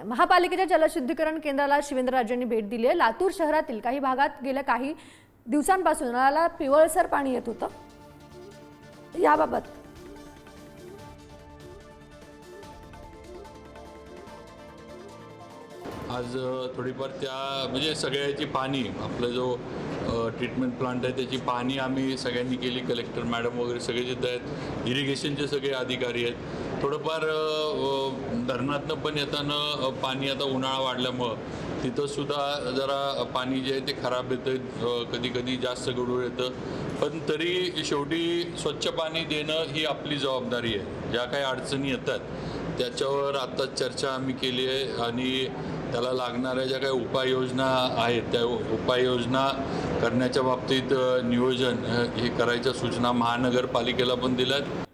महापालिकेच्या जलशुद्धीकरण केंद्राला शिवेंद्रराजेंनी भेट दिली आहे। लातूर शहरातील काही भागात गेल्या काही दिवसांपासून नळाला पिवळसर पाणी येत होतं। याबाबत आज थोडीफार त्या म्हणजे सगळ्याची पाणी आपला जो ट्रीटमेंट प्लांट आहे त्याची पाणी आम्ही सगळ्यांनी केली। कलेक्टर मॅडम वगैरे सगळे जिथं आहेत, इरिगेशनचे सगळे अधिकारी आहेत। थोडंफार धरणातनं पण येताना पाणी आता उन्हाळा वाढल्यामुळं तिथंसुद्धा जरा पाणी जे आहे ते खराब येतं, कधी कधी जास्त गढूळ येतं। पण तरी शेवटी स्वच्छ पाणी देणं ही आपली जबाबदारी आहे। ज्या काही अडचणी येतात त्याच्यावर आता चर्चा आम्ही केली आहे आणि त्याला लागणाऱ्या ज्या काही उपाययोजना आहेत त्या उपाययोजना करण्याच्या बाबतीत नियोजन हे करायच्या सूचना महानगरपालिकेला पण दिल्यात।